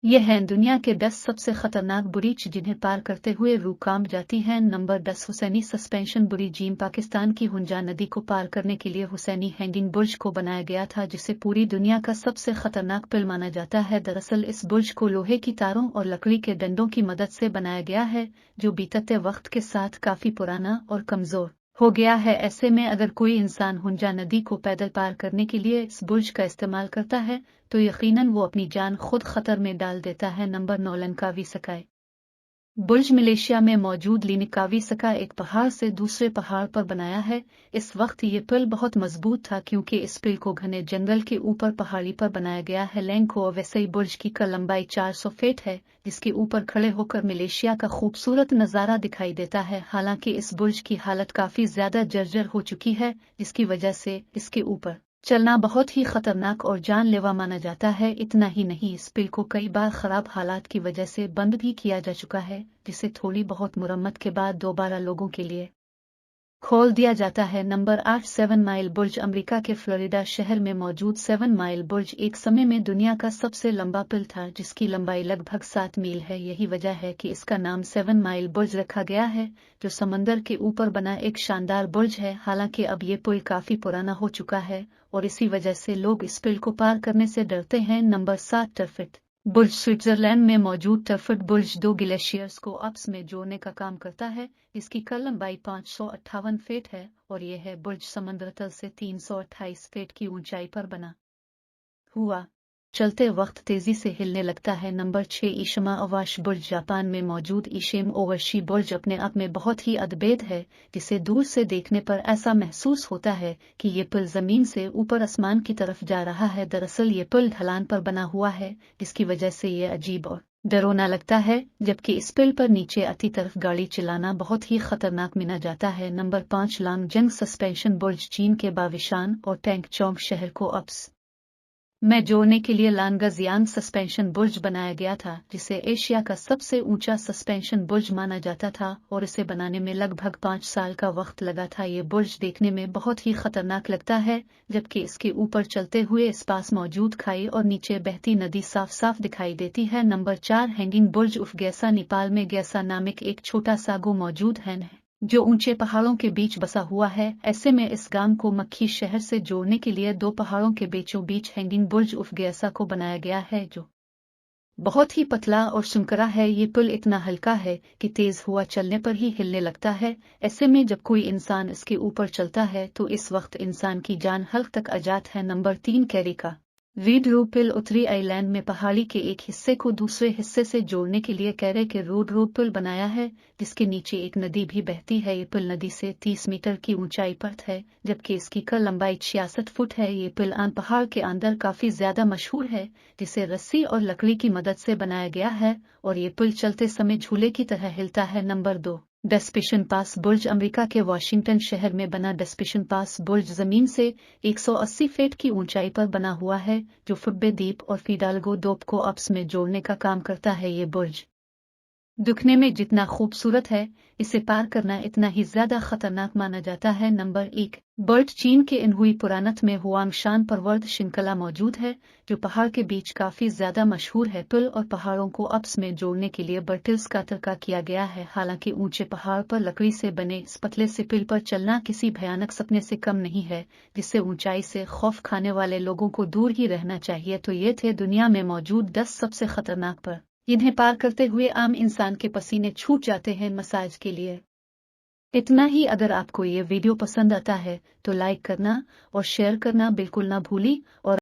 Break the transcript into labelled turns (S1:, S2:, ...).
S1: ये हैं दुनिया के 10 सबसे खतरनाक ब्रिज जिन्हें पार करते हुए रूह कांप जाती है। Number 10 Hussaini suspension bridge. Pakistan की हुंजा नदी को पार करने के लिए हुसैनी हैंगिंग बुर्ज को बनाया गया था, जिसे पूरी दुनिया का सबसे खतरनाक पुल माना जाता है। दरअसल इस बुर्ज को लोहे की तारों और लकड़ी के डंडों की मदद से बनाया गया है, जो बीतते वक्त के साथ काफी पुराना और कमजोर हो गया है। ऐसे में अगर कोई इंसान हुंजा नदी को पैदल पार करने के लिए इस बुर्ज का इस्तेमाल करता है तो यकीनन वो अपनी जान खुद खतर में डाल देता है। नंबर 9 लंकावी सकाई बुर्ज। मलेशिया में मौजूद लिनिकावी सका एक पहाड़ से दूसरे पहाड़ पर बनाया है। इस वक्त ये पुल बहुत मजबूत था क्योंकि इस पुल को घने जंगल के ऊपर पहाड़ी पर बनाया गया है। लैंको वैसे बुर्ज की लंबाई 400 फीट है, जिसके ऊपर खड़े होकर मलेशिया का खूबसूरत नज़ारा दिखाई देता है। हालांकि इस बुर्ज की हालत काफी ज्यादा जर्जर हो चुकी है, जिसकी वजह से इसके ऊपर चलना बहुत ही खतरनाक और जानलेवा माना जाता है। इतना ही नहीं, इस पुल को कई बार खराब हालात की वजह से बंद भी किया जा चुका है, जिसे थोड़ी बहुत मुरम्मत के बाद दोबारा लोगों के लिए खोल दिया जाता है। नंबर 8 7 माइल बुर्ज। अमेरिका के फ्लोरिडा शहर में मौजूद 7 माइल बुर्ज एक समय में दुनिया का सबसे लंबा पुल था, जिसकी लंबाई लगभग 7 मील है। यही वजह है कि इसका नाम 7 माइल बुर्ज रखा गया है, जो समंदर के ऊपर बना एक शानदार बुर्ज है। हालांकि अब ये पुल काफी पुराना हो चुका है और इसी वजह से लोग इस पुल को पार करने से डरते हैं। नंबर 7 टर्फिट बुर्ज। स्विट्जरलैंड में मौजूद टर्फिट बुर्ज 2 ग्लेशियर्स को आपस में जोड़ने का काम करता है। इसकी कुल लंबाई 558 फीट है और यह है बुर्ज समंदर तल से 328 फीट की ऊंचाई पर बना हुआ चलते वक्त तेजी से हिलने लगता है। नंबर 6 ईशमा अवाश बुर्ज। जापान में मौजूद ईशेम ओवशी बुर्ज अपने आप में बहुत ही अद्भुत है, जिसे दूर से देखने पर ऐसा महसूस होता है कि ये पुल जमीन से ऊपर आसमान की तरफ जा रहा है। दरअसल ये पुल ढलान पर बना हुआ है, जिसकी वजह से ये अजीब और डरावना लगता है, जबकि इस पुल पर नीचे आती तरफ गाड़ी चलाना बहुत ही खतरनाक माना जाता है। नंबर 5 लांगजंग सस्पेंशन बुर्ज। चीन के बाविशान और टैंकचौंग शहर को आपस में जोड़ने के लिए लानगजियांग सस्पेंशन बुर्ज बनाया गया था, जिसे एशिया का सबसे ऊंचा सस्पेंशन बुर्ज माना जाता था और इसे बनाने में लगभग 5 साल का वक्त लगा था। ये बुर्ज देखने में बहुत ही खतरनाक लगता है, जबकि इसके ऊपर चलते हुए इस पास मौजूद खाई और नीचे बहती नदी साफ साफ दिखाई देती है। नंबर 4 हैंगिंग बुर्ज उफगैसा। नेपाल में गैसा नामक एक छोटा सा गाँव मौजूद है, जो ऊंचे पहाड़ों के बीच बसा हुआ है। ऐसे में इस गांव को मक्खी शहर से जोड़ने के लिए 2 पहाड़ों के बीचों बीच हैंगिंग बुर्ज उफगैसा को बनाया गया है, जो बहुत ही पतला और सुनकरा है। ये पुल इतना हल्का है कि तेज हवा चलने पर ही हिलने लगता है। ऐसे में जब कोई इंसान इसके ऊपर चलता है तो इस वक्त इंसान की जान हल्क तक आजाद है। नंबर 3 कैरिका रीड रू पुल। उत्तरी आइलैंड में पहाड़ी के एक हिस्से को दूसरे हिस्से से जोड़ने के लिए कैरे के रोड पुल बनाया है, जिसके नीचे एक नदी भी बहती है। ये पुल नदी से 30 मीटर की ऊंचाई पर है, जबकि इसकी कुल लंबाई 66 फुट है। ये पुल आन पहाड़ के अंदर काफी ज्यादा मशहूर है, जिसे रस्सी और लकड़ी की मदद से बनाया गया है और ये पुल चलते समय झूले की तरह हिलता है। नंबर 2 डेस्पिशन पास बुर्ज। अमेरिका के वाशिंगटन शहर में बना डेस्पिशन पास बुर्ज जमीन से 180 फीट की ऊंचाई पर बना हुआ है, जो फुब्बे द्वीप और फिडाल्गो द्वीप को आपस में जोड़ने का काम करता है। ये बुर्ज दिखने में जितना खूबसूरत है, इसे पार करना इतना ही ज्यादा खतरनाक माना जाता है। नंबर 1 बर्ट। चीन के इनहुई पुरानत में हुआंगशान पर्वत श्रृंखला मौजूद है, जो पहाड़ के बीच काफी ज्यादा मशहूर है। पुल और पहाड़ों को आपस में जोड़ने के लिए बर्टिल्स का तरका किया गया है। हालांकि ऊंचे पहाड़ पर लकड़ी से बने इस पतले से पुल पर चलना किसी भयानक सपने से कम नहीं है, जिससे ऊंचाई से खौफ खाने वाले लोगों को दूर ही रहना चाहिए। तो ये थे दुनिया में मौजूद 10 सबसे खतरनाक पर इन्हें पार करते हुए आम इंसान के पसीने छूट जाते हैं मसाज के लिए। इतना ही। अगर आपको ये वीडियो पसंद आता है तो लाइक करना और शेयर करना बिल्कुल ना भूली और